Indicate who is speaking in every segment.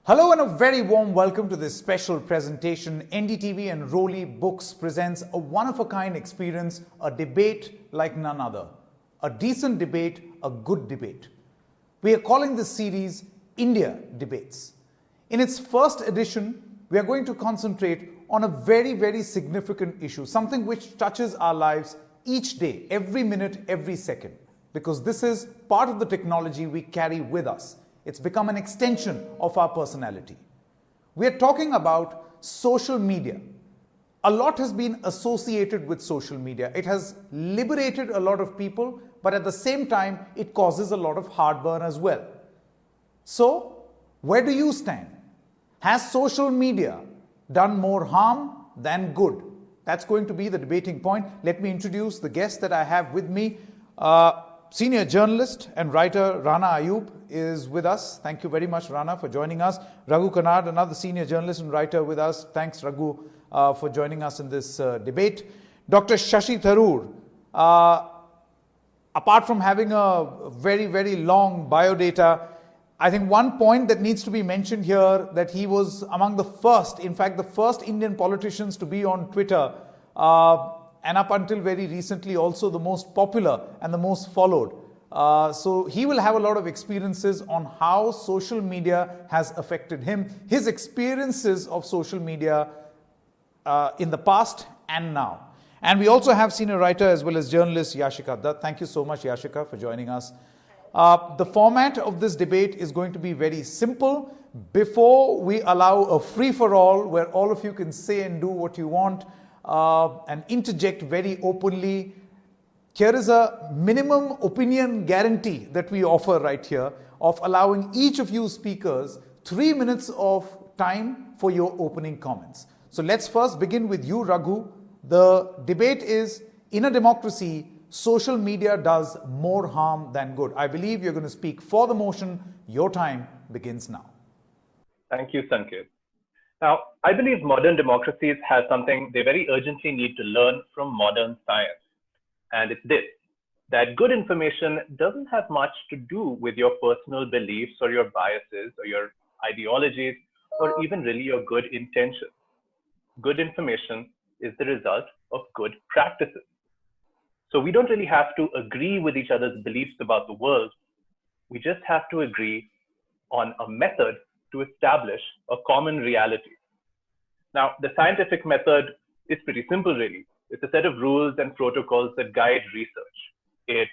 Speaker 1: Hello and a very warm welcome to this special presentation. NDTV and Roli Books presents a one-of-a-kind experience, a debate like none other. A decent debate, a good debate. We are calling this series India Debates. In its first edition, we are going to concentrate on a very, very significant issue, something which touches our lives each day, every minute, every second, because this is part of the technology we carry with us. It's become an extension of our personality. We are talking about social media. A lot has been associated with social media. It has liberated a lot of people, but at the same time, it causes a lot of heartburn as well. So, where do you stand? Has social media done more harm than good? That's going to be the debating point. Let me introduce the guest that I have with me. Senior journalist and writer Rana Ayyub is with us. Thank you very much, Rana, for joining us. Raghu Karnad, another senior journalist and writer with us. Thanks, Raghu, for joining us in this debate. Dr. Shashi Tharoor, apart from having a very, very long biodata, I think one point that needs to be mentioned here, that he was among the first, in fact, the first Indian politicians to be on Twitter, and up until very recently also the most popular and the most followed. So he will have a lot of experiences on how social media has affected him, his experiences of social media in the past and now. And we also have senior writer as well as journalist Yashica. Dutt. Thank you so much, Yashica, for joining us. The format of this debate is going to be very simple. Before we allow a free-for-all where all of you can say and do what you want, and interject very openly, here is a minimum opinion guarantee that we offer right here of allowing each of you speakers 3 minutes of time for your opening comments. So let's first begin with you, Raghu. The debate is, in a democracy, social media does more harm than good. I believe you're going to speak for the motion. Your time begins now.
Speaker 2: Thank you, Sanket. Now, I believe modern democracies have something they very urgently need to learn from modern science. And it's this, that good information doesn't have much to do with your personal beliefs or your biases or your ideologies or even really your good intentions. Good information is the result of good practices. So we don't really have to agree with each other's beliefs about the world. We just have to agree on a method to establish a common reality. Now, the scientific method is pretty simple, really. It's a set of rules and protocols that guide research. It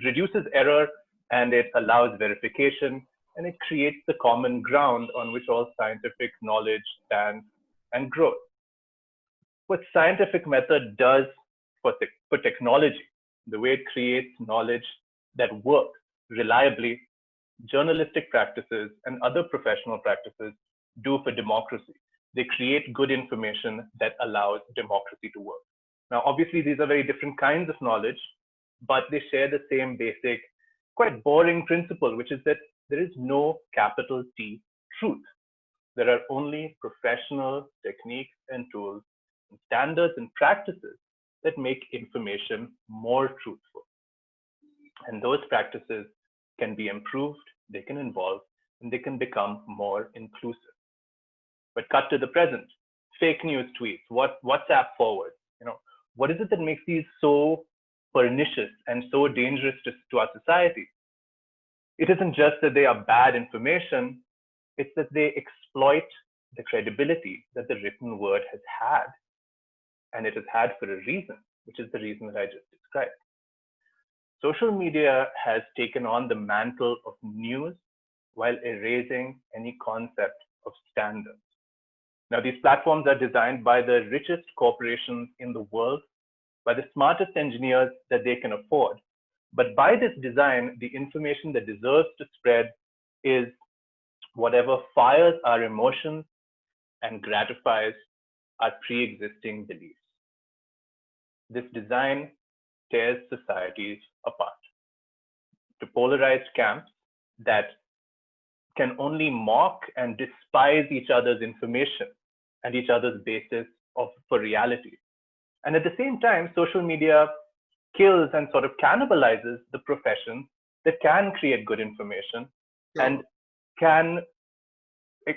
Speaker 2: reduces error, and it allows verification, and it creates the common ground on which all scientific knowledge stands and grows. What scientific method does for technology, the way it creates knowledge that works reliably, journalistic practices and other professional practices do for democracy. They create good information that allows democracy to work. Now, obviously, these are very different kinds of knowledge, but they share the same basic, quite boring principle, which is that there is no capital T truth. There are only professional techniques and tools, and standards and practices that make information more truthful. And those practices can be improved, they can evolve, and they can become more inclusive. But cut to the present, fake news tweets, WhatsApp forward, what is it that makes these so pernicious and so dangerous to our society? It isn't just that they are bad information, it's that they exploit the credibility that the written word has had. And it has had for a reason, which is the reason that I just described. Social media has taken on the mantle of news while erasing any concept of standards. Now, these platforms are designed by the richest corporations in the world, by the smartest engineers that they can afford. But by this design, the information that deserves to spread is whatever fires our emotions and gratifies our pre-existing beliefs. This design tears societies apart to polarized camps that can only mock and despise each other's information and each other's basis for reality. And at the same time, social media kills and sort of cannibalizes the professions that can create good information and can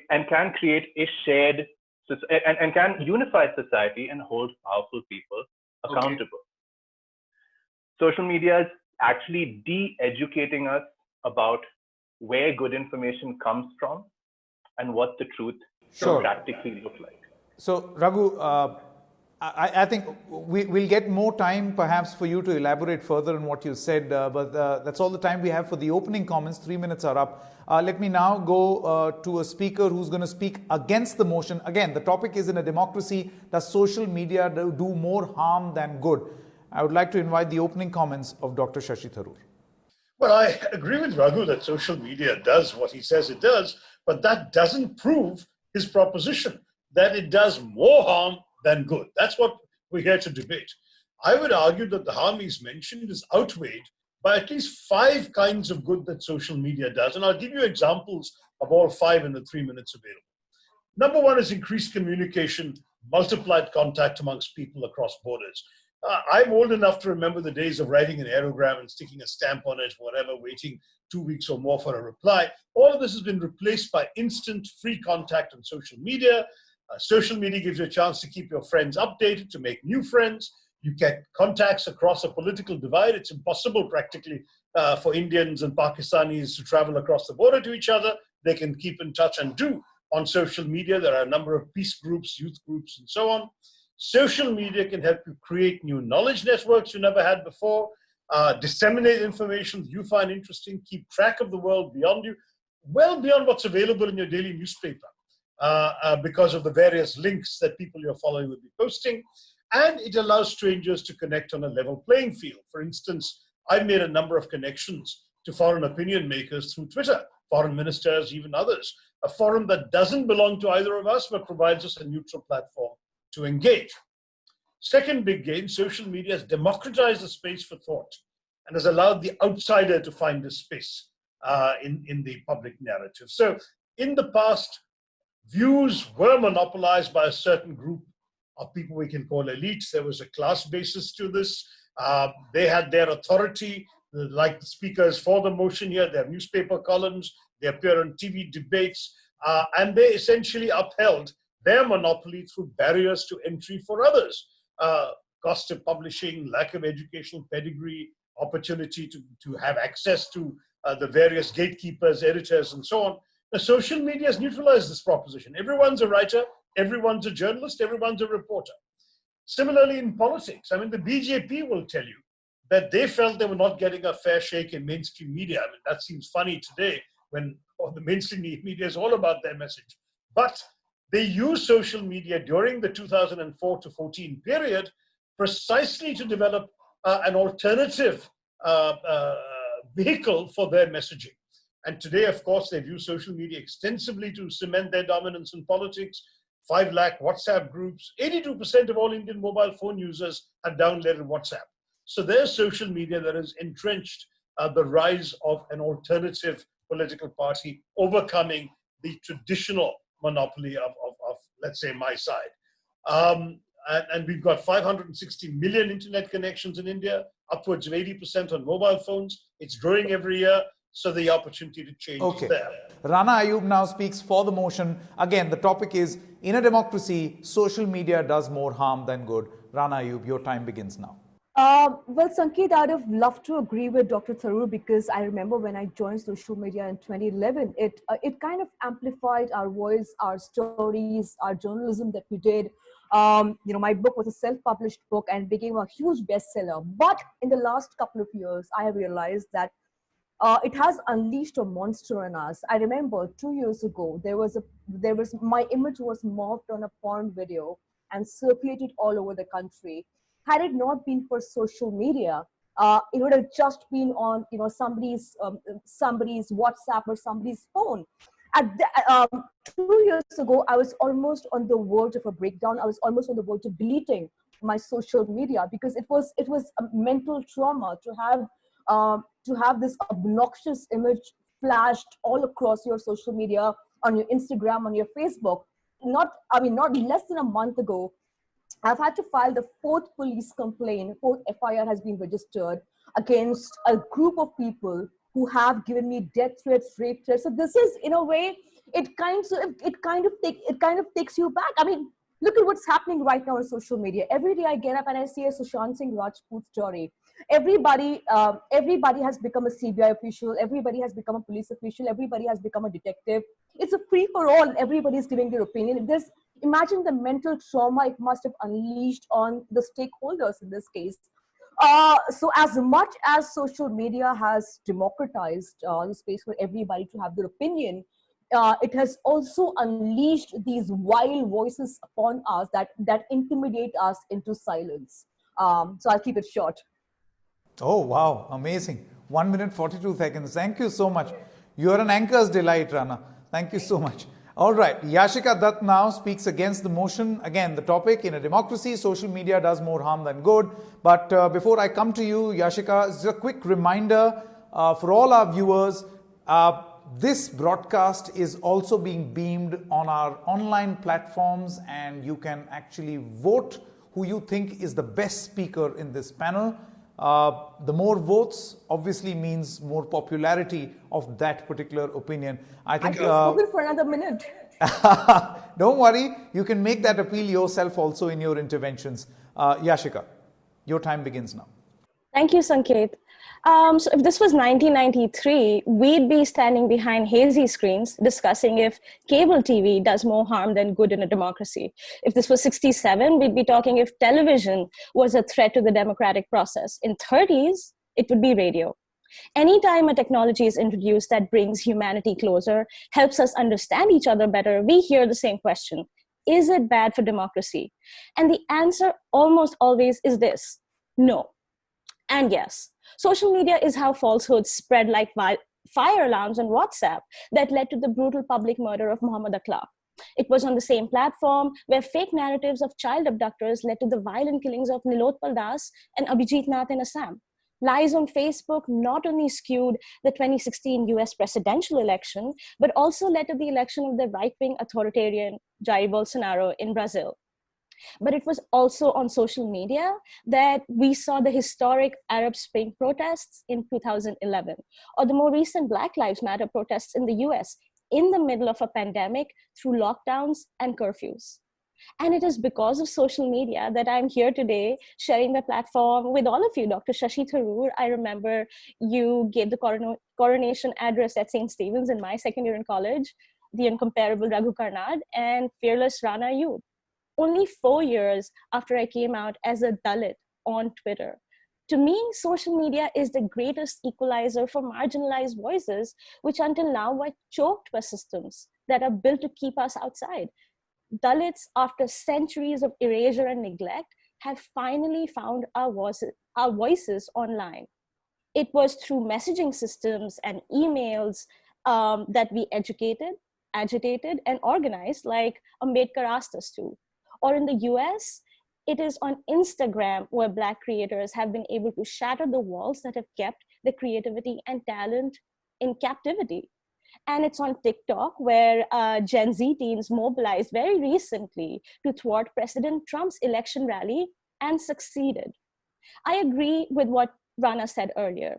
Speaker 2: and can create a shared and can unify society and hold powerful people accountable. Social media is actually de-educating us about where good information comes from and what the truth
Speaker 1: Sure.
Speaker 2: practically look like.
Speaker 1: So, Raghu, I think we'll get more time perhaps for you to elaborate further on what you said, but that's all the time we have for the opening comments. 3 minutes are up. Let me now go to a speaker who's going to speak against the motion. Again, the topic is, in a democracy, does social media do more harm than good? I would like to invite the opening comments of Dr. Shashi Tharoor.
Speaker 3: Well, I agree with Raghu that social media does what he says it does, but that doesn't prove his proposition that it does more harm than good. That's what we're here to debate. I would argue that the harm he's mentioned is outweighed by at least 5 kinds of good that social media does. And I'll give you examples of all 5 in the 3 minutes available. Number 1 is increased communication, multiplied contact amongst people across borders. I'm old enough to remember the days of writing an aerogram and sticking a stamp on it, whatever, waiting 2 weeks or more for a reply. All of this has been replaced by instant free contact on social media. Social media gives you a chance to keep your friends updated, to make new friends. You get contacts across a political divide. It's impossible practically for Indians and Pakistanis to travel across the border to each other. They can keep in touch and do on social media. There are a number of peace groups, youth groups, and so on. Social media can help you create new knowledge networks you never had before, disseminate information that you find interesting, keep track of the world beyond you, well beyond what's available in your daily newspaper, because of the various links that people you're following will be posting. And it allows strangers to connect on a level playing field. For instance, I've made a number of connections to foreign opinion makers through Twitter, foreign ministers, even others, a forum that doesn't belong to either of us, but provides us a neutral platform to engage. Second big gain, social media has democratized the space for thought and has allowed the outsider to find a space in the public narrative. So in the past, views were monopolized by a certain group of people we can call elites. There was a class basis to this. They had their authority, like the speakers for the motion here, their newspaper columns, they appear on TV debates, and they essentially upheld their monopoly through barriers to entry for others. Cost of publishing, lack of educational pedigree, opportunity to have access to the various gatekeepers, editors, and so on. The social media has neutralized this proposition. Everyone's a writer, everyone's a journalist, everyone's a reporter. Similarly in politics, I mean, the BJP will tell you that they felt they were not getting a fair shake in mainstream media. I mean, that seems funny today when the mainstream media is all about their message. But they used social media during the 2004 to 14 period precisely to develop an alternative vehicle for their messaging. And today, of course, they've used social media extensively to cement their dominance in politics. 5 lakh WhatsApp groups. 82% of all Indian mobile phone users have downloaded WhatsApp. So there's social media that has entrenched the rise of an alternative political party, overcoming the traditional monopoly of let's say, my side. And we've got 560 million internet connections in India, upwards of 80% on mobile phones. It's growing every year. So the opportunity to change is there.
Speaker 1: Rana Ayyub now speaks for the motion. Again, the topic is, in a democracy, social media does more harm than good. Rana Ayyub, your time begins now.
Speaker 4: Well, Sanket, I'd have loved to agree with Dr. Tharoor, because I remember when I joined social media in 2011, it kind of amplified our voice, our stories, our journalism that we did. My book was a self-published book and became a huge bestseller. But in the last couple of years, I have realized that it has unleashed a monster in us. I remember 2 years ago, my image was morphed on a porn video and circulated all over the country. Had it not been for social media, it would have just been on somebody's WhatsApp or somebody's phone. 2 years ago, I was almost on the verge of a breakdown. I was almost on the verge of deleting my social media, because it was a mental trauma to have this obnoxious image flashed all across your social media, on your Instagram, on your Facebook. Not less than a month ago, I've had to file the 4th police complaint. 4th FIR has been registered against a group of people who have given me death threats, rape threats. So this is, in a way, it kind of takes you back. I mean, look at what's happening right now on social media. Every day I get up and I see a Sushant Singh Rajput story. Everybody has become a CBI official. Everybody has become a police official. Everybody has become a detective. It's a free for all. Everybody is giving their opinion. Imagine the mental trauma it must have unleashed on the stakeholders in this case. So as much as social media has democratized the space for everybody to have their opinion, it has also unleashed these wild voices upon us that intimidate us into silence. So I'll keep it short.
Speaker 1: Oh, wow. Amazing. 1 minute 42 seconds. Thank you so much. You are an anchor's delight, Rana. Thank you so much. All right. Yashica Dutt now speaks against the motion. Again, the topic: in a democracy, social media does more harm than good. But before I come to you, Yashica, just a quick reminder for all our viewers. This broadcast is also being beamed on our online platforms, and you can actually vote who you think is the best speaker in this panel. The more votes obviously means more popularity of that particular opinion. I think.
Speaker 4: Spoken for another minute.
Speaker 1: Don't worry, you can make that appeal yourself also in your interventions. Yashica, your time begins now.
Speaker 5: Thank you, Sanket. So if this was 1993, we'd be standing behind hazy screens discussing if cable TV does more harm than good in a democracy. If this was 67, we'd be talking if television was a threat to the democratic process. In 30s, it would be radio. Anytime a technology is introduced that brings humanity closer, helps us understand each other better, we hear the same question: is it bad for democracy? And the answer almost always is this: no. And yes, social media is how falsehoods spread like fire alarms on WhatsApp that led to the brutal public murder of Muhammad Akla. It was on the same platform where fake narratives of child abductors led to the violent killings of Nilotpal Das and Abhijit Nath in Assam. Lies on Facebook not only skewed the 2016 US presidential election, but also led to the election of the right-wing authoritarian Jair Bolsonaro in Brazil. But it was also on social media that we saw the historic Arab Spring protests in 2011, or the more recent Black Lives Matter protests in the US in the middle of a pandemic through lockdowns and curfews. And it is because of social media that I'm here today sharing the platform with all of you. Dr. Shashi Tharoor, I remember you gave the coronation address at St. Stephen's in my second year in college, the incomparable Raghu Karnad, and fearless Rana Ayyub. Only 4 years after I came out as a Dalit on Twitter. To me, social media is the greatest equalizer for marginalized voices, which until now were choked by systems that are built to keep us outside. Dalits, after centuries of erasure and neglect, have finally found our voices online. It was through messaging systems and emails that we educated, agitated, and organized, like Ambedkar asked us to. Or in the US, it is on Instagram where Black creators have been able to shatter the walls that have kept the creativity and talent in captivity. And it's on TikTok where Gen Z teens mobilized very recently to thwart President Trump's election rally and succeeded. I agree with what Rana said earlier.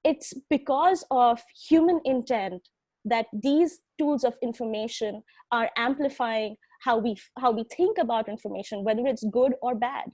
Speaker 5: It's because of human intent that these tools of information are amplifying how we think about information, whether it's good or bad.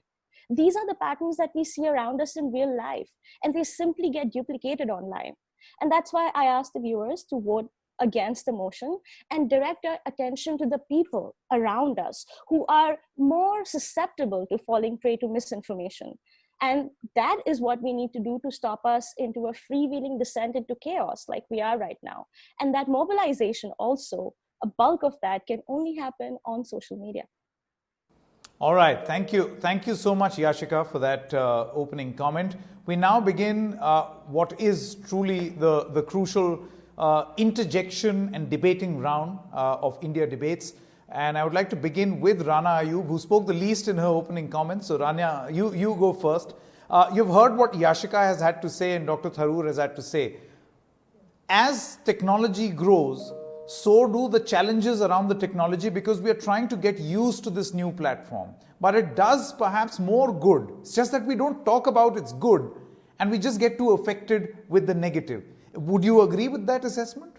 Speaker 5: These are the patterns that we see around us in real life, and they simply get duplicated online. And that's why I asked the viewers to vote against the motion and direct our attention to the people around us who are more susceptible to falling prey to misinformation. And that is what we need to do to stop us into a freewheeling descent into chaos like we are right now. And that mobilization also, a bulk of that can only happen on social media.
Speaker 1: All right. Thank you. Thank you so much, Yashica, for that opening comment. We now begin what is truly the crucial interjection and debating round of India debates. And I would like to begin with Rana Ayyub, who spoke the least in her opening comments. So Rana, you go first. You've heard what Yashica has had to say and Dr. Tharoor has had to say. As technology grows, so do the challenges around the technology, because we are trying to get used to this new platform. But it does perhaps more good. It's just that we don't talk about its good and we just get too affected with the negative. Would you agree with that assessment?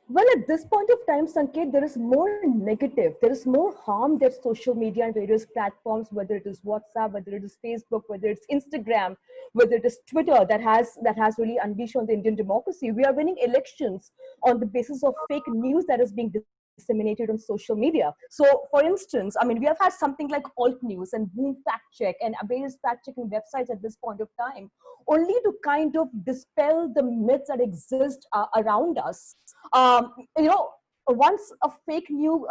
Speaker 4: Well, at this point of time, Sanket, there is more negative. There is more harm that social media and various platforms, whether it is WhatsApp, whether it is Facebook, whether it's Instagram, whether it is Twitter, that has really unleashed on the Indian democracy. We are winning elections on the basis of fake news that is being disseminated on social media. So, for instance, I mean, we have had something like Alt News and Boom Fact Check and various fact checking websites at this point of time, only to kind of dispel the myths that exist around us. You know, once a fake news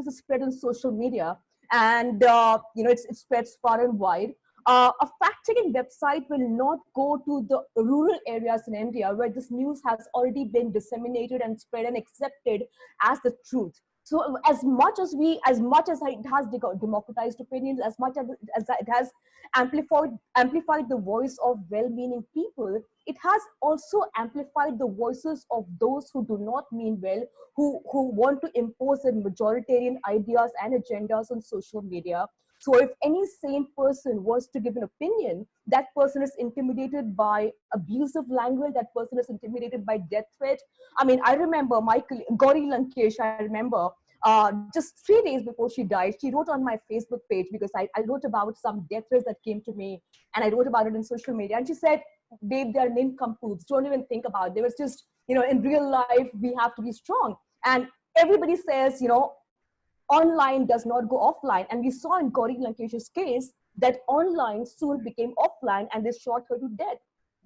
Speaker 4: is spread on social media, and it spreads far and wide. A fact-checking website will not go to the rural areas in India where this news has already been disseminated and spread and accepted as the truth. So as much as it has democratized opinions, as it has amplified the voice of well-meaning people, it has also amplified the voices of those who do not mean well, who want to impose their majoritarian ideas and agendas on social media. So if any sane person was to give an opinion, that person is intimidated by abusive language, that person is intimidated by death threat. I mean, I remember Gauri Lankesh, I remember, just 3 days before she died, she wrote on my Facebook page, because I wrote about some death threats that came to me, and I wrote about it in social media. And she said, babe, they're nincompoops. Don't even think about it. There was just, in real life, we have to be strong. And everybody says, online does not go offline. And we saw in Gauri Lankesh's case that online soon became offline and they shot her to death.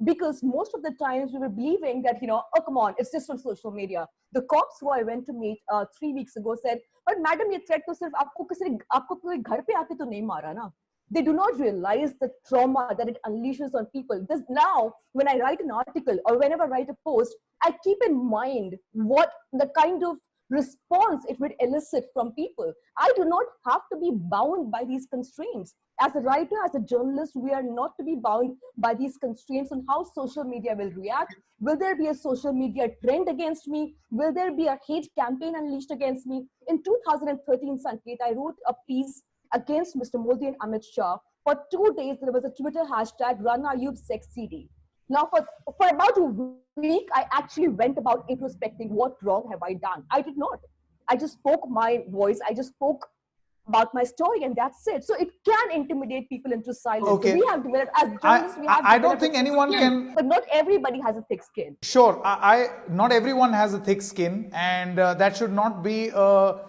Speaker 4: Because most of the times we were believing that, oh, come on, it's just on social media. The cops who I went to meet 3 weeks ago said, but madam, ye threat to sirf aapko koi ghar pe aake to nahi mara na. They do not realize the trauma that it unleashes on people. Now, when I write an article or whenever I write a post, I keep in mind what the kind of response it would elicit from people. I do not have to be bound by these constraints. As a writer, as a journalist, we are not to be bound by these constraints on how social media will react. Will there be a social media trend against me? Will there be a hate campaign unleashed against me? In 2013, Sanket, I wrote a piece against Mr. Modi and Amit Shah. For 2 days, there was a Twitter hashtag Rana Ayyub sex CD. Now, for about a week, I actually went about introspecting what wrong have I done. I did not. I just spoke my voice. I just spoke about my story, and that's it. So it can intimidate people into silence.
Speaker 1: Okay.
Speaker 4: So we have developed, as journalists, we have
Speaker 1: I don't think anyone
Speaker 4: skin, but not everybody has a thick skin.
Speaker 1: Sure, not everyone has a thick skin, and that should not be a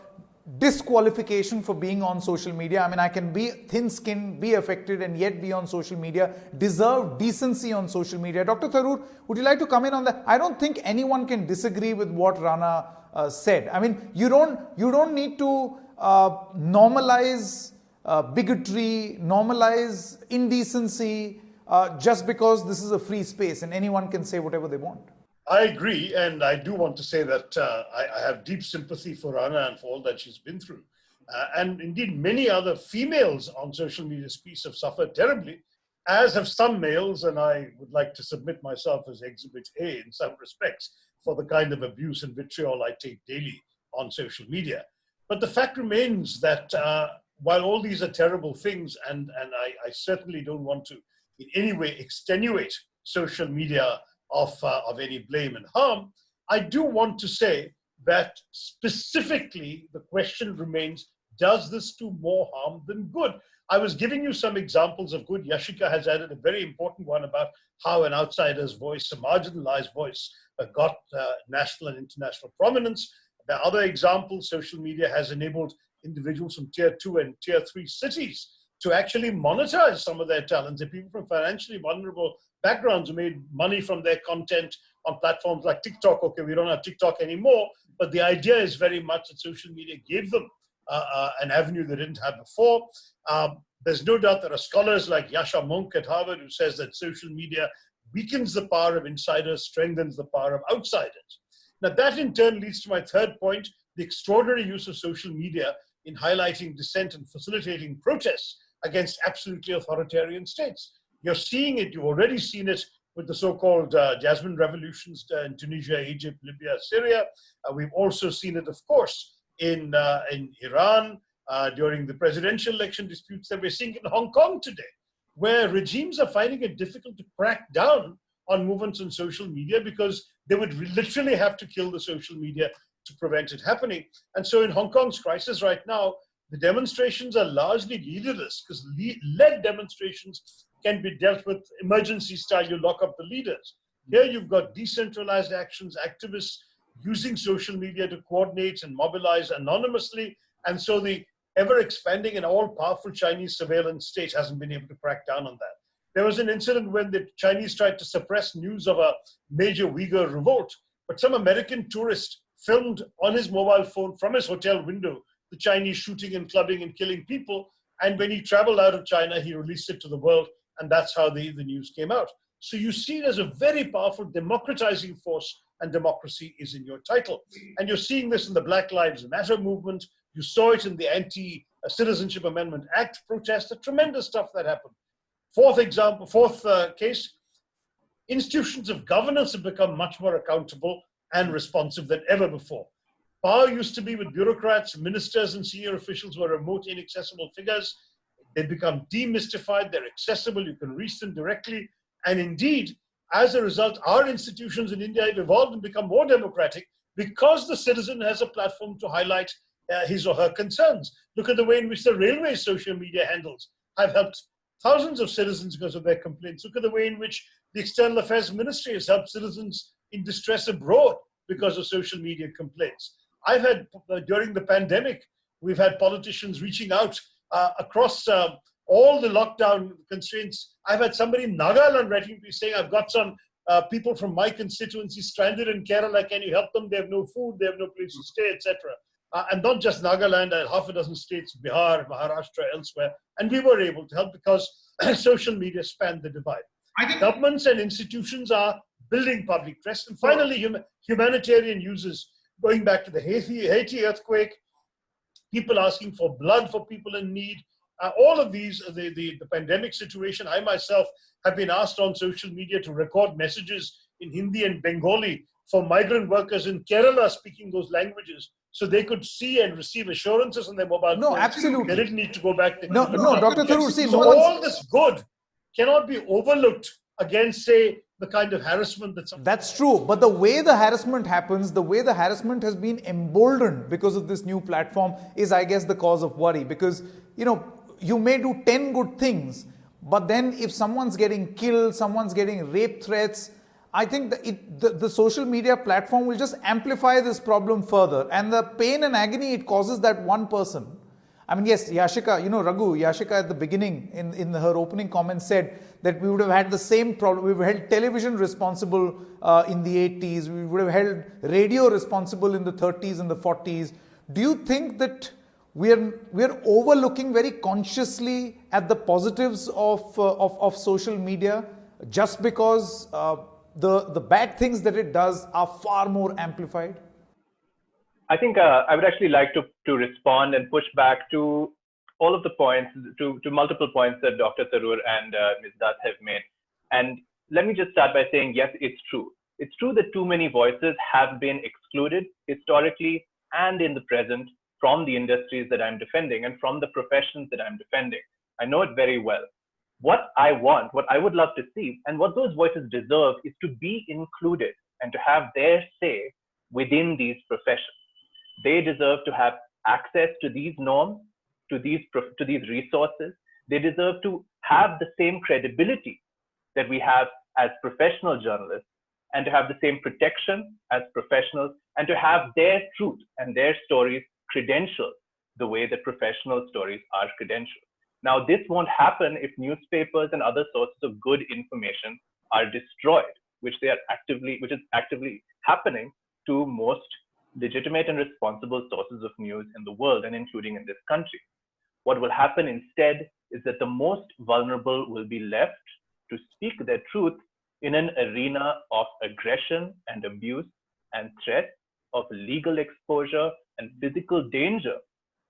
Speaker 1: disqualification for being on social media. I mean, I can be thin-skinned, be affected, and yet be on social media, deserve decency on social media. Dr. Tharoor, would you like to come in on that? I don't think anyone can disagree with what Rana said. I mean, you don't need to normalize bigotry, normalize indecency, just because this is a free space and anyone can say whatever they want.
Speaker 3: I agree, and I do want to say that I have deep sympathy for Rana and for all that she's been through. And indeed, many other females on social media space have suffered terribly, as have some males, and I would like to submit myself as Exhibit A in some respects for the kind of abuse and vitriol I take daily on social media. But the fact remains that while all these are terrible things, and I certainly don't want to in any way extenuate social media of any blame and harm, I do want to say that specifically the question remains, does this do more harm than good? I was giving you some examples of good. Yashica has added a very important one about how an outsider's voice, a marginalized voice, got national and international prominence. There are other examples. Social media has enabled individuals from tier 2 and tier 3 cities to actually monetize some of their talents. There are people from financially vulnerable backgrounds who made money from their content on platforms like TikTok. Okay, we don't have TikTok anymore, but the idea is very much that social media gave them an avenue they didn't have before. There's no doubt there are scholars like Yasha Monk at Harvard who says that social media weakens the power of insiders, strengthens the power of outsiders. Now that in turn leads to my third point, the extraordinary use of social media in highlighting dissent and facilitating protests against absolutely authoritarian states. You're seeing it, you've already seen it with the so-called Jasmine revolutions in Tunisia, Egypt, Libya, Syria. We've also seen it, of course, in Iran during the presidential election disputes that we're seeing in Hong Kong today, where regimes are finding it difficult to crack down on movements on social media because they would literally have to kill the social media to prevent it happening. And so in Hong Kong's crisis right now, the demonstrations are largely leaderless because led demonstrations can be dealt with emergency style, you lock up the leaders. Here you've got decentralized actions, activists using social media to coordinate and mobilize anonymously. And so the ever expanding and all powerful Chinese surveillance state hasn't been able to crack down on that. There was an incident when the Chinese tried to suppress news of a major Uyghur revolt, but some American tourist filmed on his mobile phone from his hotel window the Chinese shooting and clubbing and killing people. And when he traveled out of China, he released it to the world. And that's how the news came out. So you see it as a very powerful democratizing force, and democracy is in your title. And you're seeing this in the Black Lives Matter movement. You saw it in the Anti-Citizenship Amendment Act protest, the tremendous stuff that happened. Fourth case, institutions of governance have become much more accountable and responsive than ever before. Power used to be with bureaucrats, ministers, and senior officials who are remote, inaccessible figures. They've become demystified, they're accessible, you can reach them directly. And indeed, as a result, our institutions in India have evolved and become more democratic because the citizen has a platform to highlight his or her concerns. Look at the way in which the railway social media handles have helped thousands of citizens because of their complaints. Look at the way in which the External Affairs Ministry has helped citizens in distress abroad because of social media complaints. I've had, during the pandemic, we've had politicians reaching out across all the lockdown constraints. I've had somebody in Nagaland writing me saying, I've got some people from my constituency stranded in Kerala. Can you help them? They have no food, they have no place to stay, etc. And not just Nagaland, half a dozen states, Bihar, Maharashtra, elsewhere. And we were able to help because social media spanned the divide. Governments and institutions are building public trust. And finally, humanitarian uses, going back to the Haiti earthquake, people asking for blood for people in need. All of these, the pandemic situation, I myself have been asked on social media to record messages in Hindi and Bengali for migrant workers in Kerala speaking those languages so they could see and receive assurances on their mobile phones.
Speaker 1: No, absolutely.
Speaker 3: They didn't need to go back to
Speaker 1: Dr. Tharoor, see,
Speaker 3: so all this good cannot be overlooked against, say, the kind of harassment
Speaker 1: that's true. But the way the harassment happens, the way the harassment has been emboldened because of this new platform is, I guess, the cause of worry. Because, you may do 10 good things, but then if someone's getting killed, someone's getting rape threats, I think the social media platform will just amplify this problem further. And the pain and agony it causes that one person. I mean, yes, Yashica, Yashica at the beginning in her opening comments said that we would have had the same problem. We would have held television responsible in the 80s. We would have held radio responsible in the 30s and the 40s. Do you think that we are overlooking very consciously at the positives of social media just because the bad things that it does are far more amplified?
Speaker 2: I think I would actually like to respond and push back to all of the points, to multiple points that Dr. Tharoor and Ms. Dutt have made. And let me just start by saying, yes, it's true. It's true that too many voices have been excluded historically and in the present from the industries that I'm defending and from the professions that I'm defending. I know it very well. What I want, what I would love to see, and what those voices deserve is to be included and to have their say within these professions. They deserve to have access to these norms, to these resources. They deserve to have the same credibility that we have as professional journalists, and to have the same protection as professionals, and to have their truth and their stories credentialed the way that professional stories are credentialed. Now, this won't happen if newspapers and other sources of good information are destroyed, which is actively happening to most legitimate and responsible sources of news in the world, and including in this country. What will happen instead is that the most vulnerable will be left to speak their truth in an arena of aggression and abuse and threat of legal exposure and physical danger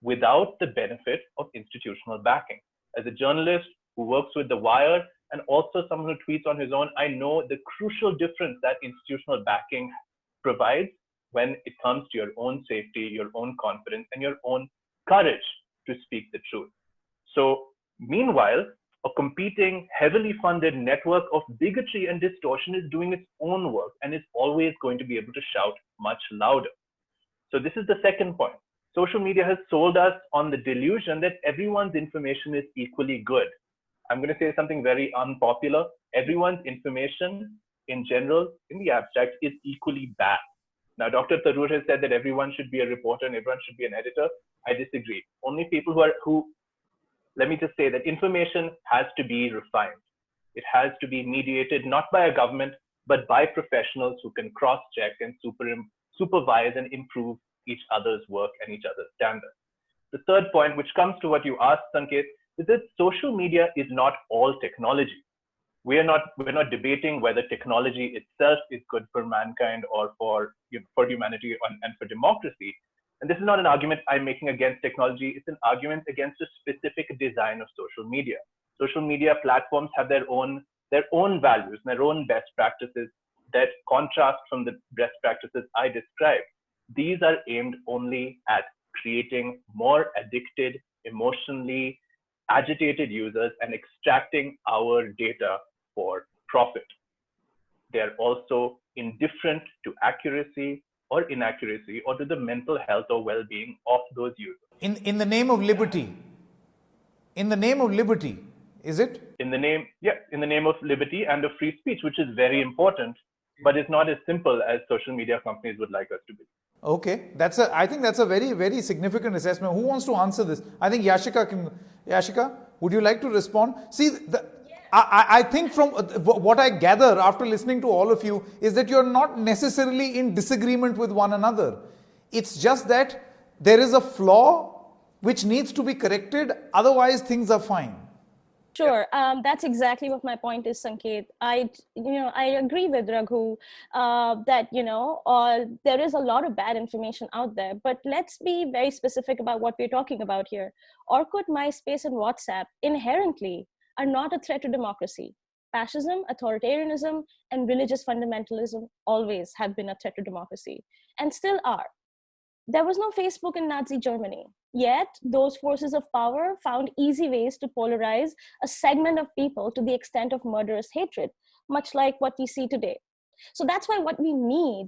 Speaker 2: without the benefit of institutional backing. As a journalist who works with The Wire and also someone who tweets on his own, I know the crucial difference that institutional backing provides when it comes to your own safety, your own confidence, and your own courage to speak the truth. So meanwhile, A competing, heavily funded network of bigotry and distortion is doing its own work and is always going to be able to shout much louder. So this is the second point. Social media has sold us on the delusion that everyone's information is equally good. I'm going to say something very unpopular. Everyone's information in general, in the abstract, is equally bad. Now, Dr. Tharoor has said that everyone should be a reporter and everyone should be an editor. I disagree. Only people let me just say that information has to be refined. It has to be mediated not by a government, but by professionals who can cross-check and supervise and improve each other's work and each other's standards. The third point, which comes to what you asked, Sanket, is that social media is not all technology. We're not debating whether technology itself is good for mankind or for humanity and for democracy. And this is not an argument I'm making against technology. It's an argument against a specific design of social media. Social media platforms have their own values, their own best practices that contrast from the best practices I described. These are aimed only at creating more addicted, emotionally agitated users and extracting our data for profit. They're also indifferent to accuracy or inaccuracy or to the mental health or well-being of those users.
Speaker 1: In the name of liberty. In the name of liberty, is it?
Speaker 2: In the name of liberty and of free speech, which is very important, but it's not as simple as social media companies would like us to be.
Speaker 1: Okay, I think that's a very, very significant assessment. Who wants to answer this? I think Yashica can. Yashica, would you like to respond? See, I think from what I gather after listening to all of you is that you're not necessarily in disagreement with one another. It's just that there is a flaw which needs to be corrected. Otherwise, things are fine.
Speaker 5: Sure, that's exactly what my point is, Sanket. I agree with Raghu that there is a lot of bad information out there. But let's be very specific about what we're talking about here. Orkut, MySpace, and WhatsApp inherently are not a threat to democracy. Fascism, authoritarianism, and religious fundamentalism always have been a threat to democracy, and still are. There was no Facebook in Nazi Germany. Yet, those forces of power found easy ways to polarize a segment of people to the extent of murderous hatred, much like what we see today. So that's why what we need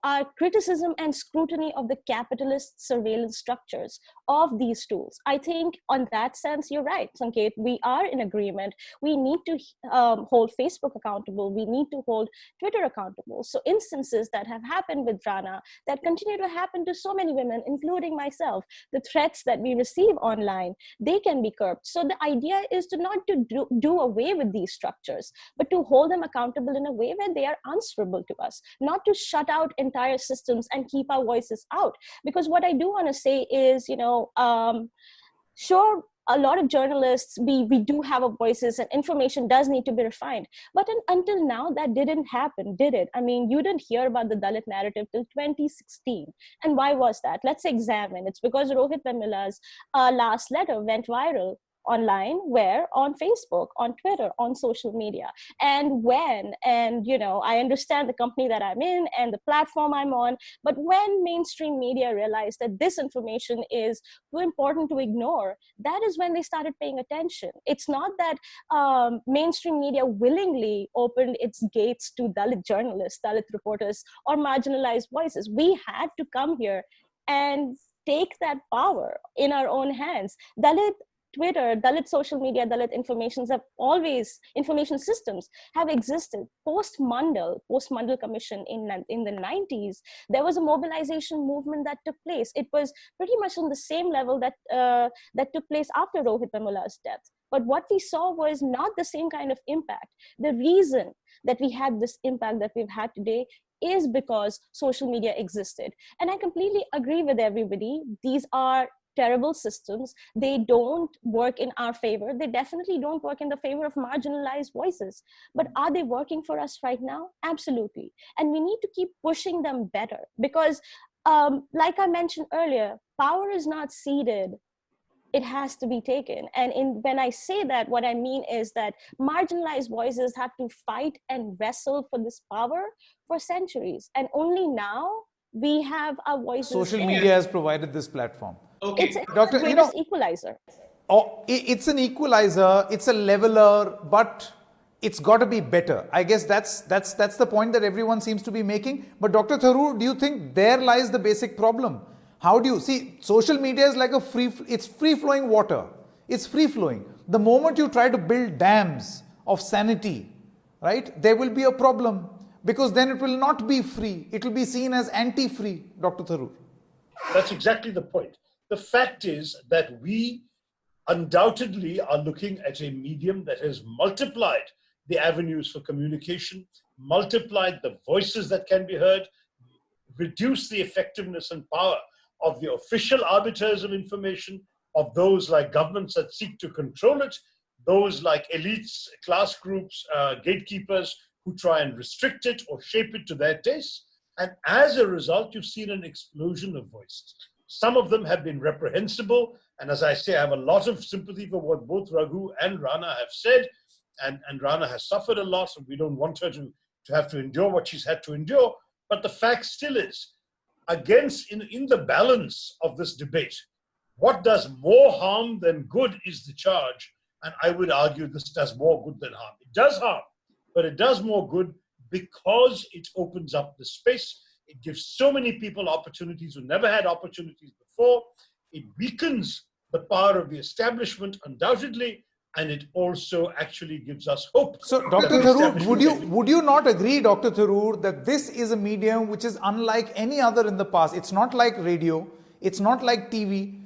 Speaker 5: are criticism and scrutiny of the capitalist surveillance structures of these tools. I think on that sense, you're right, Sanket, we are in agreement. We need to hold Facebook accountable. We need to hold Twitter accountable. So instances that have happened with Rana, that continue to happen to so many women, including myself, the threats that we receive online, they can be curbed. So the idea is to not to do away with these structures, but to hold them accountable in a way where they are answerable to us, not to shut out entire systems and keep our voices out. Because what I do want to say is, sure, a lot of journalists, we do have our voices and information does need to be refined. But until now, that didn't happen, did it? I mean, you didn't hear about the Dalit narrative till 2016. And why was that? Let's examine. It's because Rohit Vemula's last letter went viral online, where on Facebook, on Twitter, on social media. And I understand the company that I'm in and the platform I'm on, but when mainstream media realized that this information is too important to ignore, that is when they started paying attention. It's not that mainstream media willingly opened its gates to Dalit journalists, Dalit reporters, or marginalized voices. We had to come here and take that power in our own hands. Dalit Twitter, Dalit social media, Dalit information systems have existed. Post-Mandal Commission in the 90s, there was a mobilization movement that took place. It was pretty much on the same level that took place after Rohit Vemula's death. But what we saw was not the same kind of impact. The reason that we had this impact that we've had today is because social media existed. And I completely agree with everybody. These are terrible systems. They don't work in our favor. They definitely don't work in the favor of marginalized voices. But are they working for us right now? Absolutely. And we need to keep pushing them better because, like I mentioned earlier, power is not ceded. It has to be taken. And when I say that, what I mean is that marginalized voices have to fight and wrestle for this power for centuries. And only now we have our voices.
Speaker 1: Social media has provided this platform.
Speaker 5: Okay. It's a greatest equalizer.
Speaker 1: it's an equalizer, it's a leveler, but it's got to be better. I guess that's the point that everyone seems to be making. But Dr. Tharoor, do you think there lies the basic problem? How do you see social media is like it's free flowing water. It's free flowing. The moment you try to build dams of sanity, right, there will be a problem, because then it will not be free. It will be seen as anti-free, Dr. Tharoor.
Speaker 3: That's exactly the point. The fact is that we undoubtedly are looking at a medium that has multiplied the avenues for communication, multiplied the voices that can be heard, reduced the effectiveness and power of the official arbiters of information, of those like governments that seek to control it, those like elites, class groups, gatekeepers who try and restrict it or shape it to their taste. And as a result, you've seen an explosion of voices. Some of them have been reprehensible. And as I say, I have a lot of sympathy for what both Raghu and Rana have said. And Rana has suffered a lot, and we don't want her to have to endure what she's had to endure. But the fact still is, in the balance of this debate, what does more harm than good is the charge. And I would argue this does more good than harm. It does harm, but it does more good because it opens up the space. It gives so many people opportunities who never had opportunities before. It weakens the power of the establishment, undoubtedly, and it also actually gives us hope.
Speaker 1: So, Dr. Tharoor, would you not agree, Dr. Tharoor, that this is a medium which is unlike any other in the past? It's not like radio, it's not like TV.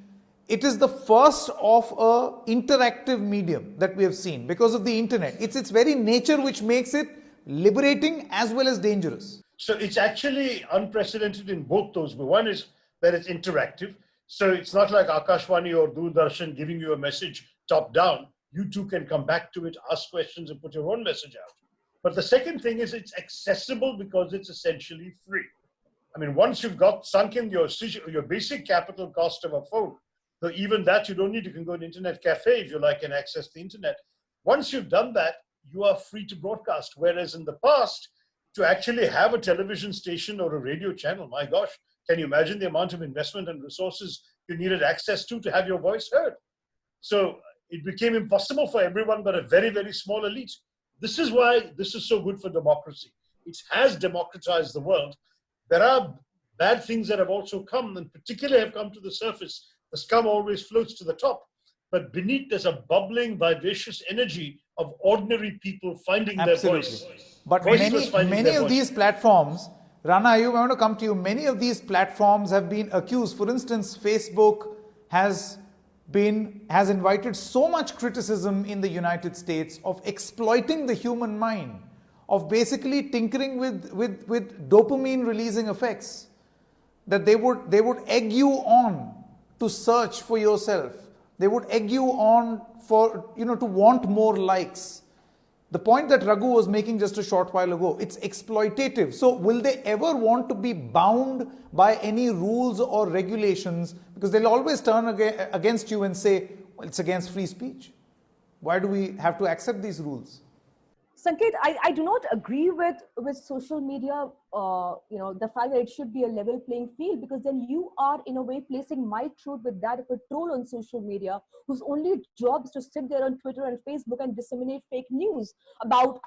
Speaker 1: It is the first of a interactive medium that we have seen because of the internet. It's its very nature which makes it liberating as well as dangerous.
Speaker 3: So it's actually unprecedented in both those. One is that it's interactive. So it's not like Akashvani or Doordarshan giving you a message top down. You too can come back to it, ask questions, and put your own message out. But the second thing is it's accessible because it's essentially free. I mean, once you've got sunk in your basic capital cost of a phone, so even that you don't need, you can go to an internet cafe if you like and access the internet. Once you've done that, you are free to broadcast. Whereas in the past, to actually have a television station or a radio channel, my gosh, can you imagine the amount of investment and resources you needed access to have your voice heard? So it became impossible for everyone but a very, very small elite. This is why this is so good for democracy. It has democratized the world. There are bad things that have also come, and particularly have come to the surface. The scum always floats to the top. But beneath, there's a bubbling, vivacious energy of ordinary people finding their voice.
Speaker 1: But many of these platforms, Rana Ayyub, I want to come to you. Many of these platforms have been accused. For instance, Facebook has invited so much criticism in the United States of exploiting the human mind, of basically tinkering with dopamine releasing effects, that they would egg you on to search for yourself. They would egg you on to want more likes. The point that Raghu was making just a short while ago, it's exploitative. So will they ever want to be bound by any rules or regulations? Because they'll always turn against you and say, well, it's against free speech. Why do we have to accept these rules?
Speaker 4: Sanket, I do not agree with social media, the fact that it should be a level playing field, because then you are in a way placing my truth with that of a troll on social media whose only job is to sit there on Twitter and Facebook and disseminate fake news about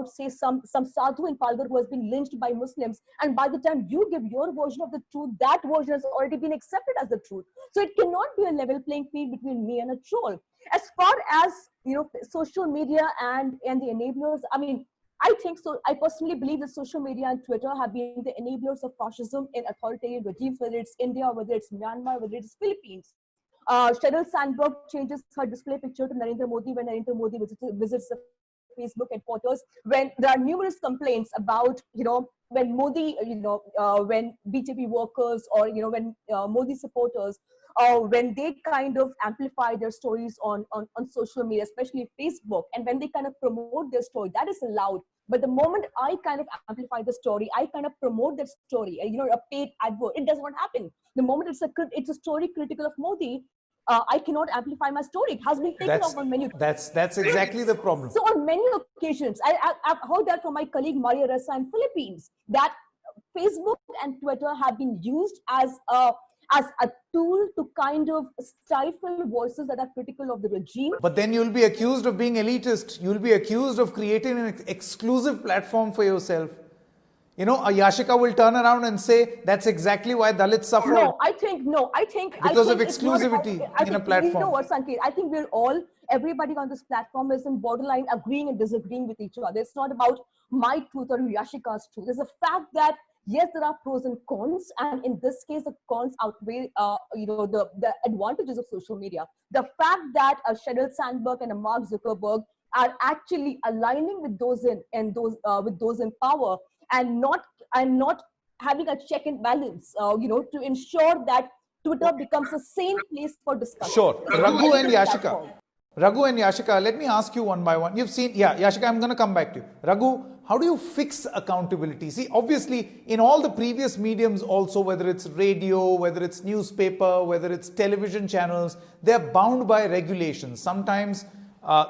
Speaker 4: say some sadhu in Palghar who has been lynched by Muslims, and by the time you give your version of the truth, that version has already been accepted as the truth. So it cannot be a level playing field between me and a troll. As far as social media and the enablers, I mean, I think so. I personally believe that social media and Twitter have been the enablers of fascism in authoritarian regimes, whether it's India, whether it's Myanmar, whether it's Philippines. Sheryl Sandberg changes her display picture to Narendra Modi when Narendra Modi visits the Facebook headquarters, when there are numerous complaints about, when Modi, when BJP workers or, when Modi supporters, when they kind of amplify their stories on social media, especially Facebook, and when they kind of promote their story, that is allowed. But the moment I kind of amplify the story, I kind of promote that story, a paid advert, it does not happen. The moment it's a story critical of Modi, I cannot amplify my story. It has been taken off on many.
Speaker 1: That's exactly the problem.
Speaker 4: So on many occasions, I've heard that from my colleague Maria Ressa in Philippines, that Facebook and Twitter have been used as as a tool to kind of stifle voices that are critical of the regime.
Speaker 1: But then you'll be accused of being elitist. You'll be accused of creating an exclusive platform for yourself. You know, a Yashica will turn around and say that's exactly why Dalits suffer.
Speaker 4: No, I think
Speaker 1: because of
Speaker 4: it's not about-
Speaker 1: exclusivity
Speaker 4: I
Speaker 1: in a
Speaker 4: think,
Speaker 1: platform.
Speaker 4: You know what, Sanket? I think everybody on this platform is in borderline agreeing and disagreeing with each other. It's not about my truth or Yashika's truth. There's a fact that yes, there are pros and cons, and in this case, the cons outweigh, the advantages of social media. The fact that a Sheryl Sandberg and a Mark Zuckerberg are actually aligning with those in power, and not having a check and balance, to ensure that Twitter becomes a sane place for discussion.
Speaker 1: Sure.
Speaker 4: It's
Speaker 1: Raghu
Speaker 4: a
Speaker 1: and
Speaker 4: platform.
Speaker 1: Yashica. Raghu and Yashica, let me ask you one by one. You've seen, Yashica, I'm going to come back to you. Raghu, how do you fix accountability? See, obviously, in all the previous mediums also, whether it's radio, whether it's newspaper, whether it's television channels, they're bound by regulations. Sometimes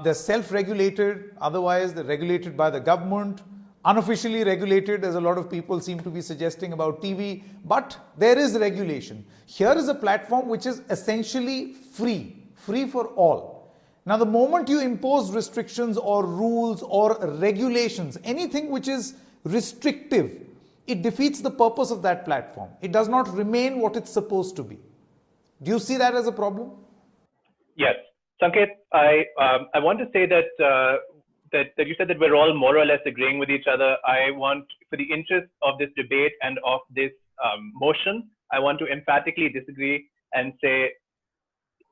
Speaker 1: they're self-regulated, otherwise they're regulated by the government, unofficially regulated, as a lot of people seem to be suggesting about TV, but there is regulation. Here is a platform which is essentially free for all. Now, the moment you impose restrictions or rules or regulations, anything which is restrictive, it defeats the purpose of that platform. It does not remain what it's supposed to be. Do you see that as a problem?
Speaker 2: Yes. Sanket, I want to say that you said that we're all more or less agreeing with each other. I want, for the interest of this debate and of this motion, I want to emphatically disagree and say,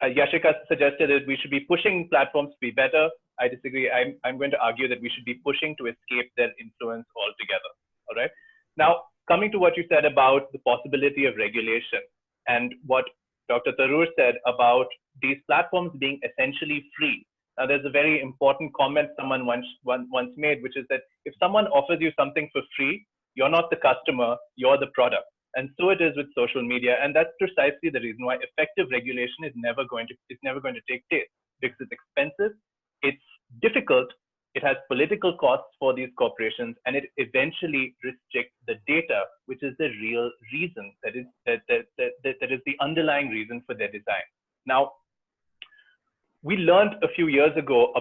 Speaker 2: Yashica suggested that we should be pushing platforms to be better. I disagree. I'm going to argue that we should be pushing to escape their influence altogether. All right. Now, coming to what you said about the possibility of regulation and what Dr. Tharoor said about these platforms being essentially free. Now, there's a very important comment someone once made, which is that if someone offers you something for free, you're not the customer, you're the product. And so it is with social media. And that's precisely the reason why effective regulation is never going to take place, because it's expensive, it's difficult, it has political costs for these corporations, and it eventually restricts the data, which is the real reason, that is the underlying reason for their design. Now, we learned a few years ago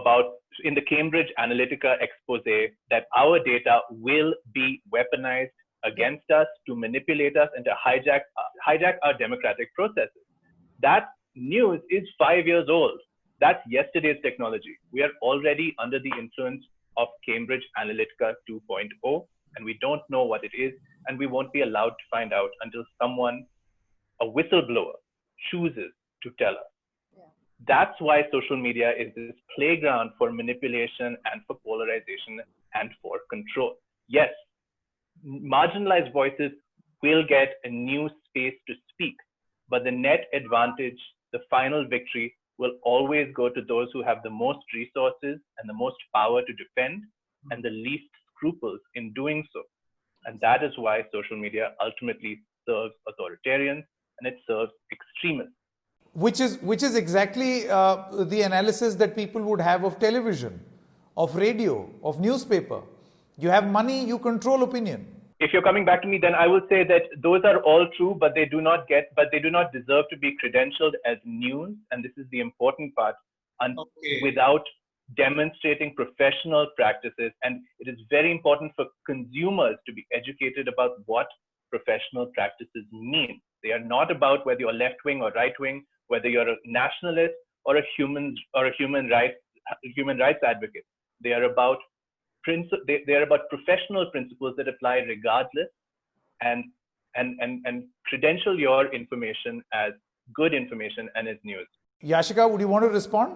Speaker 2: in the Cambridge Analytica expose that our data will be weaponized against us, to manipulate us, and to hijack our democratic processes. That news is 5 years old. That's yesterday's technology. We are already under the influence of Cambridge Analytica 2.0, and we don't know what it is, and we won't be allowed to find out until someone, a whistleblower, chooses to tell us. Yeah. That's why social media is this playground for manipulation and for polarization and for control. Yes, marginalized voices will get a new space to speak, but the net advantage, the final victory, will always go to those who have the most resources and the most power to defend and the least scruples in doing so. And that is why social media ultimately serves authoritarians and it serves extremists.
Speaker 1: Which is exactly the analysis that people would have of television, of radio, of newspaper. You have money, you control opinion.
Speaker 2: If you're coming back to me, then I will say that those are all true, but they do not deserve to be credentialed as news. And this is the important part, without demonstrating professional practices. And it is very important for consumers to be educated about what professional practices mean. They are not about whether you're left wing or right wing, whether you're a nationalist or a human rights advocate. They are about professional principles that apply regardless, and credential your information as good information and as news.
Speaker 1: Yashica, would you want to respond?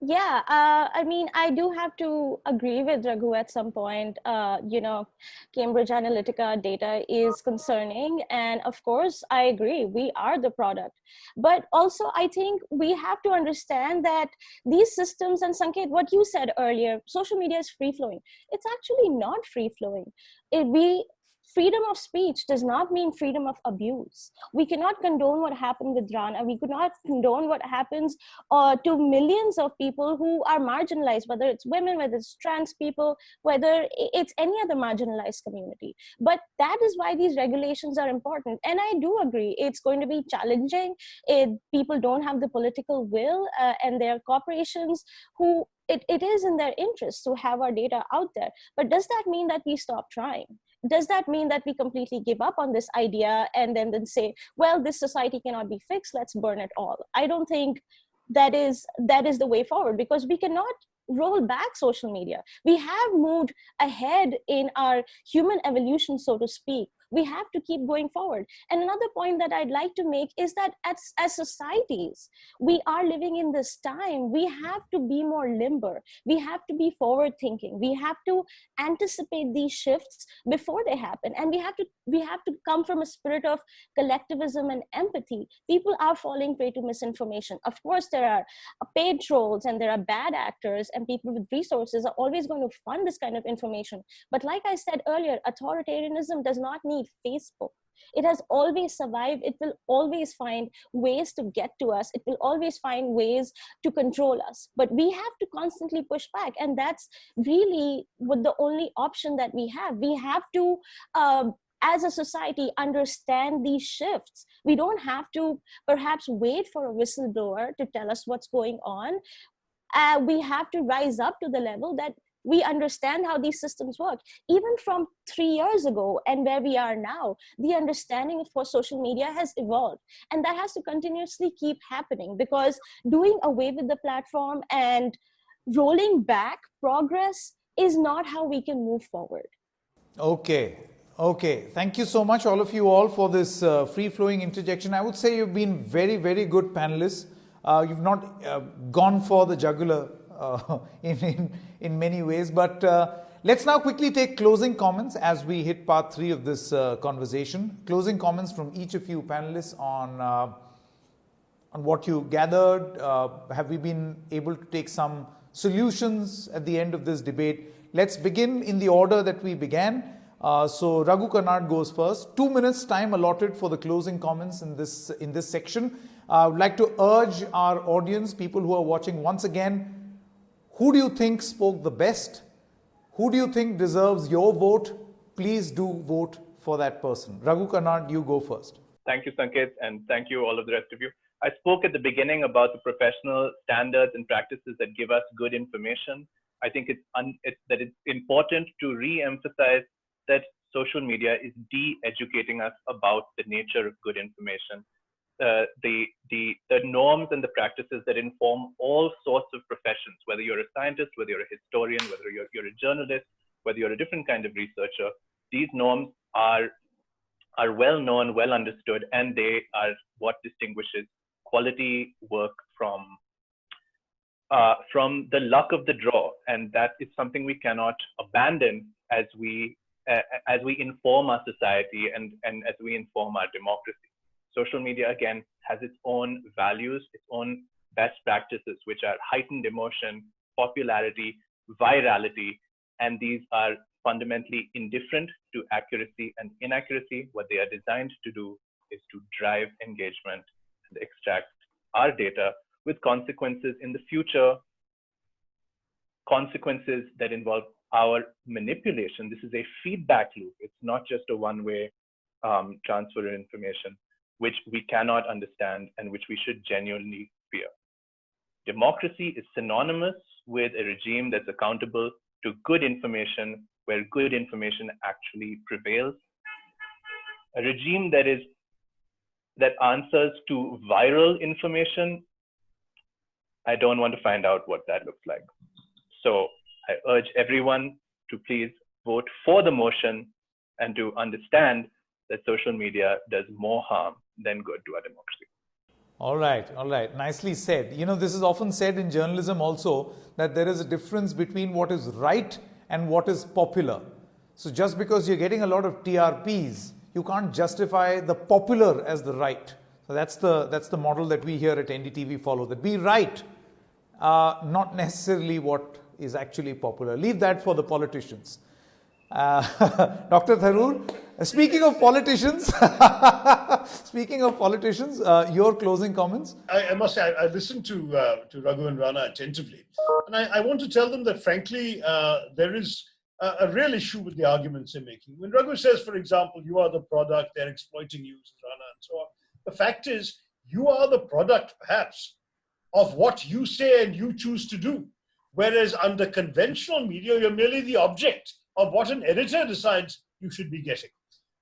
Speaker 5: Yeah, I mean, I do have to agree with Raghu at some point. Cambridge Analytica data is concerning. And of course, I agree, we are the product. But also, I think we have to understand that these systems, and Sanket, what you said earlier, social media is free-flowing. It's actually not free-flowing. freedom of speech does not mean freedom of abuse. We cannot condone what happened with Rana. We could not condone what happens to millions of people who are marginalized, whether it's women, whether it's trans people, whether it's any other marginalized community. But that is why these regulations are important. And I do agree, it's going to be challenging. People don't have the political will, and there are corporations who it is in their interest to have our data out there. But does that mean that we stop trying? Does that mean that we completely give up on this idea and then say, well, this society cannot be fixed, let's burn it all? I don't think that is the way forward, because we cannot roll back social media. We have moved ahead in our human evolution, so to speak. We have to keep going forward. And another point that I'd like to make is that as societies, we are living in this time. We have to be more limber. We have to be forward thinking. We have to anticipate these shifts before they happen. And we have to come from a spirit of collectivism and empathy. People are falling prey to misinformation. Of course, there are paid trolls and there are bad actors, and people with resources are always going to fund this kind of information. But like I said earlier, authoritarianism does not need Facebook. It has always survived. It will always find ways to get to us. It will always find ways to control us. But we have to constantly push back. And that's really what the only option that we have. We have to, as a society, understand these shifts. We don't have to perhaps wait for a whistleblower to tell us what's going on. We have to rise up to the level that we understand how these systems work. Even from 3 years ago and where we are now, the understanding for social media has evolved. And that has to continuously keep happening, because doing away with the platform and rolling back progress is not how we can move forward.
Speaker 1: Okay. Thank you so much, all of you all, for this free-flowing interjection. I would say you've been very, very good panelists. You've not gone for the jugular in many ways, but let's now quickly take closing comments as we hit part 3 of this conversation. Closing comments from each of you panelists on what you gathered. Have we been able to take some solutions at the end of this debate? Let's begin in the order that we began. So Raghu Karnad goes first. 2 minutes time allotted for the closing comments in this section. I would like to urge our audience, people who are watching, once again, who do you think spoke the best? Who do you think deserves your vote? Please do vote for that person. Raghu Karnad, you go first.
Speaker 2: Thank you, Sanket, and thank you all of the rest of you. I spoke at the beginning about the professional standards and practices that give us good information. I think it's important to re-emphasize that social media is de-educating us about the nature of good information. The norms and the practices that inform all sorts of professions, whether you're a scientist, whether you're a historian, whether you're a journalist, whether you're a different kind of researcher, these norms are well known, well understood, and they are what distinguishes quality work from the luck of the draw. And that is something we cannot abandon as we inform our society and as we inform our democracy. Social media, again, has its own values, its own best practices, which are heightened emotion, popularity, virality, and these are fundamentally indifferent to accuracy and inaccuracy. What they are designed to do is to drive engagement and extract our data with consequences in the future, consequences that involve our manipulation. This is a feedback loop. It's not just a one-way transfer of information, which we cannot understand and which we should genuinely fear. Democracy is synonymous with a regime that's accountable to good information, where good information actually prevails. A regime that answers to viral information, I don't want to find out what that looks like. So I urge everyone to please vote for the motion and to understand that social media does more harm than good to our democracy.
Speaker 1: All right. Nicely said. You know, this is often said in journalism also, that there is a difference between what is right and what is popular. So just because you're getting a lot of TRPs, you can't justify the popular as the right. So that's the model that we here at NDTV follow, that be right, not necessarily what is actually popular. Leave that for the politicians. Dr. Tharoor, Speaking of politicians, your closing comments?
Speaker 3: I must say, I listened to Raghu and Rana attentively. And I want to tell them that, frankly, there is a real issue with the arguments they're making. When Raghu says, for example, you are the product, they're exploiting you, Rana, and so on. The fact is, you are the product, perhaps, of what you say and you choose to do. Whereas under conventional media, you're merely the object of what an editor decides you should be getting.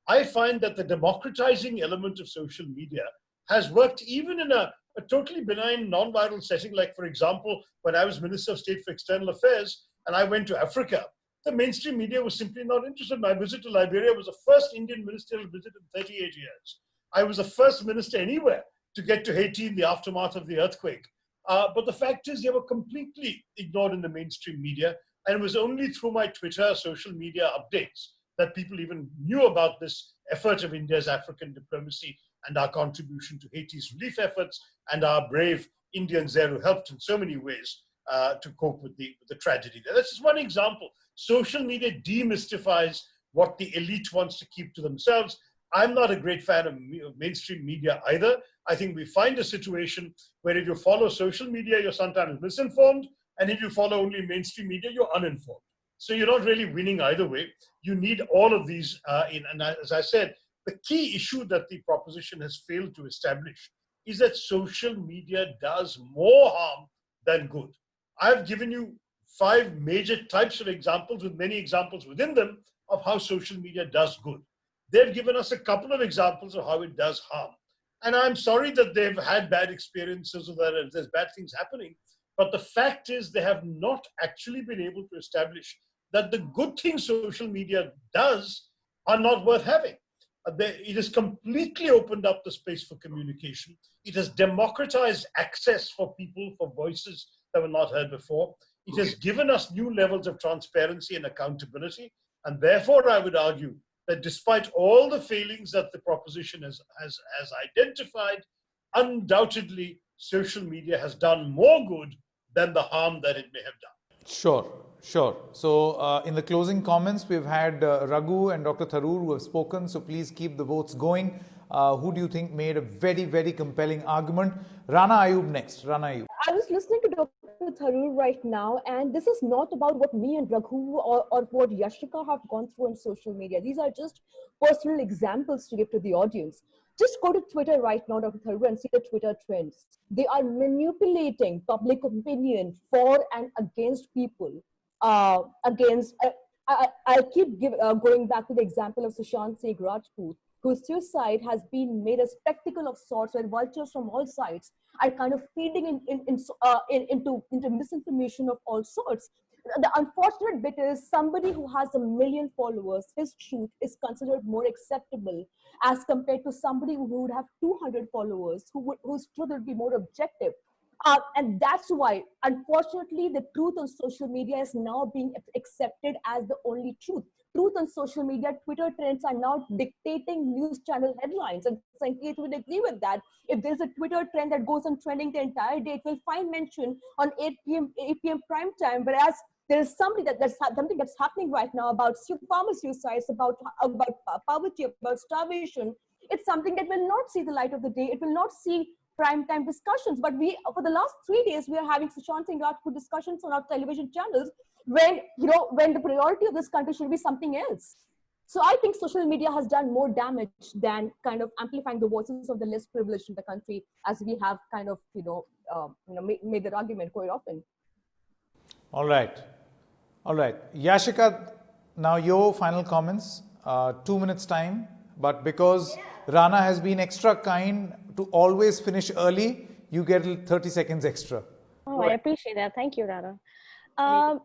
Speaker 3: I find that the democratizing element of social media has worked even in a totally benign, non-viral setting. Like, for example, when I was Minister of State for External Affairs and I went to Africa, the mainstream media was simply not interested. My visit to Liberia was the first Indian ministerial visit in 38 years. I was the first minister anywhere to get to Haiti in the aftermath of the earthquake. But the fact is, they were completely ignored in the mainstream media. And it was only through my Twitter, social media updates that people even knew about this effort of India's African diplomacy and our contribution to Haiti's relief efforts and our brave Indians there who helped in so many ways to cope with the tragedy there. That's just one example. Social media demystifies what the elite wants to keep to themselves. I'm not a great fan of mainstream media either. I think we find a situation where if you follow social media, you're sometimes misinformed, and if you follow only mainstream media, you're uninformed. So you're not really winning either way. You need all of these and as I said, the key issue that the proposition has failed to establish is that social media does more harm than good. I've given you 5 major types of examples with many examples within them of how social media does good. They've given us a couple of examples of how it does harm. And I'm sorry that they've had bad experiences or that there's bad things happening. But the fact is they have not actually been able to establish that the good things social media does are not worth having. It has completely opened up the space for communication. It has democratized access for people, for voices that were not heard before. It has given us new levels of transparency and accountability. And therefore, I would argue that despite all the failings that the proposition has identified, undoubtedly, social media has done more good than the harm that it may have done.
Speaker 1: Sure. So in the closing comments, we've had Raghu and Dr. Tharoor who have spoken, so please keep the votes going. Who do you think made a very, very compelling argument? Rana Ayyub next. Rana Ayyub.
Speaker 4: I was listening to Dr. Tharoor right now, and this is not about what me and Raghu or what Yashica have gone through on social media. These are just personal examples to give to the audience. Just go to Twitter right now, Dr. Tharoor, and see the Twitter trends. They are manipulating public opinion for and against people. I'll keep going back to the example of Sushant Singh Rajput, whose suicide has been made a spectacle of sorts, where vultures from all sides are kind of feeding into misinformation of all sorts. The unfortunate bit is somebody who has 1 million followers, his truth is considered more acceptable as compared to somebody who would have 200 followers, whose truth would be more objective. And that's why, unfortunately, the truth on social media is now being accepted as the only truth. Truth on social media, Twitter trends are now dictating news channel headlines. And Sanket will agree with that. If there's a Twitter trend that goes on trending the entire day, it will find mention on 8 p.m. prime time. Whereas there's something that's happening right now about farmer suicides, about poverty, about starvation. It's something that will not see the light of the day. It will not see primetime discussions. But for the last 3 days, we are having Sushant Singh Rajput discussions on our television channels when the priority of this country should be something else. So I think social media has done more damage than kind of amplifying the voices of the less privileged in the country, as we have kind of made that argument quite often.
Speaker 1: All right. Yashica, now your final comments. 2 minutes time, but because Rana has been extra kind to always finish early, you get 30 seconds extra.
Speaker 5: Oh, I appreciate that. Thank you, Rana.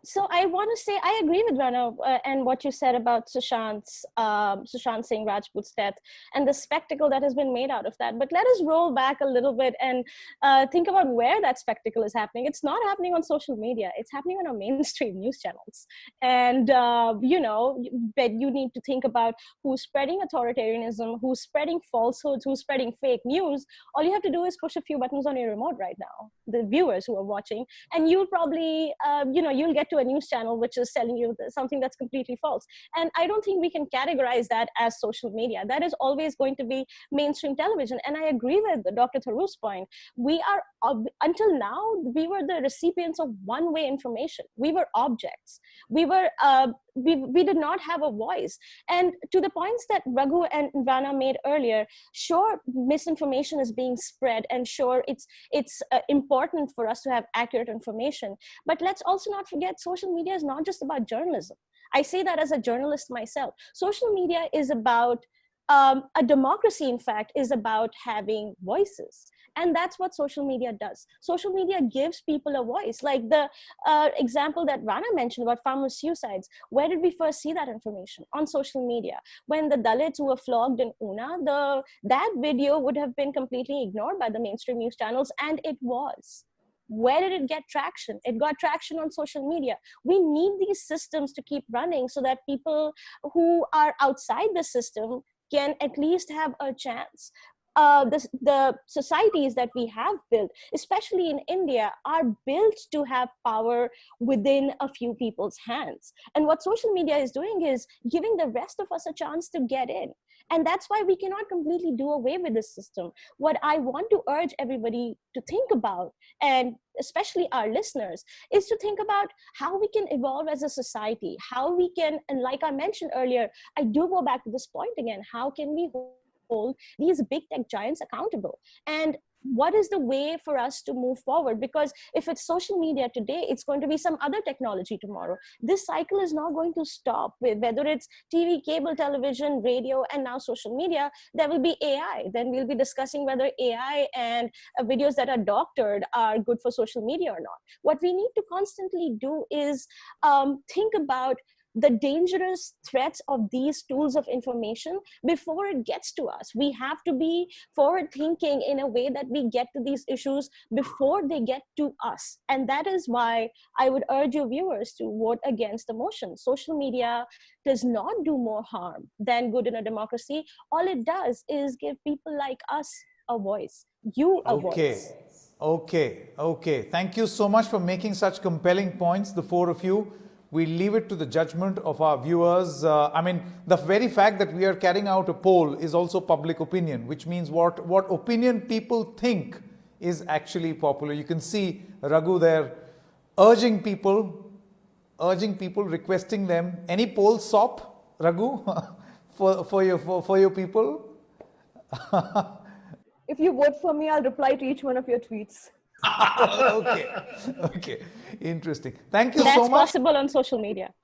Speaker 5: So I want to say I agree with Rana and what you said about Sushant Singh Rajput's death and the spectacle that has been made out of that. But let us roll back a little bit and think about where that spectacle is happening. It's not happening on social media. It's happening on our mainstream news channels. And, you need to think about who's spreading authoritarianism, who's spreading falsehoods, who's spreading fake news. All you have to do is push a few buttons on your remote right now, the viewers who are watching, and you'll probably, you'll get to a news channel which is telling you something that's completely false. And I don't think we can categorize that as social media. That is always going to be mainstream television. And I agree with Dr. Tharoor's point. We are, until now, we were the recipients of one-way information. We were objects. We were, we did not have a voice. And to the points that Raghu and Rana made earlier, sure, misinformation is being spread, and sure, it's important for us to have accurate information. But let's also not forget, social media is not just about journalism. I say that as a journalist myself. Social media is about, a democracy, in fact, is about having voices. And that's what social media does. Social media gives people a voice. Like the example that Rana mentioned about farmer suicides. Where did we first see that information? On social media. When the Dalits who were flogged in Una, that video would have been completely ignored by the mainstream news channels, and it was. Where did it get traction? It got traction on social media. We need these systems to keep running so that people who are outside the system can at least have a chance. The societies that we have built, especially in India, are built to have power within a few people's hands. And what social media is doing is giving the rest of us a chance to get in. And that's why we cannot completely do away with this system. What I want to urge everybody to think about, and especially our listeners, is to think about how we can evolve as a society, how we can, and like I mentioned earlier, I do go back to this point again, how can we hold these big tech giants accountable? And what is the way for us to move forward? Because if it's social media today, it's going to be some other technology tomorrow. This cycle is not going to stop, with whether it's TV, cable television, radio, and now social media. There will be AI. Then we'll be discussing whether AI and videos that are doctored are good for social media or not. What we need to constantly do is think about the dangerous threats of these tools of information before it gets to us. We have to be forward thinking in a way that we get to these issues before they get to us. And that is why I would urge your viewers to vote against the motion. Social media does not do more harm than good in a democracy. All it does is give people like us a voice, you a voice.
Speaker 1: Okay. Thank you so much for making such compelling points, the four of you. We leave it to the judgment of our viewers. I mean, the very fact that we are carrying out a poll is also public opinion, which means what opinion people think is actually popular. You can see Raghu there urging people, requesting them. Any poll SOP, Raghu, for your people?
Speaker 4: If you vote for me, I'll reply to each one of your tweets.
Speaker 1: Okay. Interesting. Thank you so much.
Speaker 5: That's possible on social media.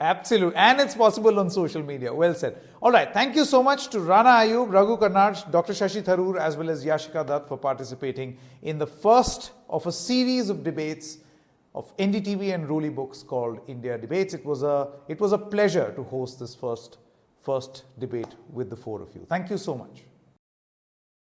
Speaker 1: Absolutely. And it's possible on social media. Well said. All right. Thank you so much to Rana Ayyub, Raghu Karnad, Dr. Shashi Tharoor, as well as Yashica Dutt for participating in the first of a series of debates of NDTV and Roli Books called India Debates. It was a pleasure to host this first debate with the four of you. Thank you so much.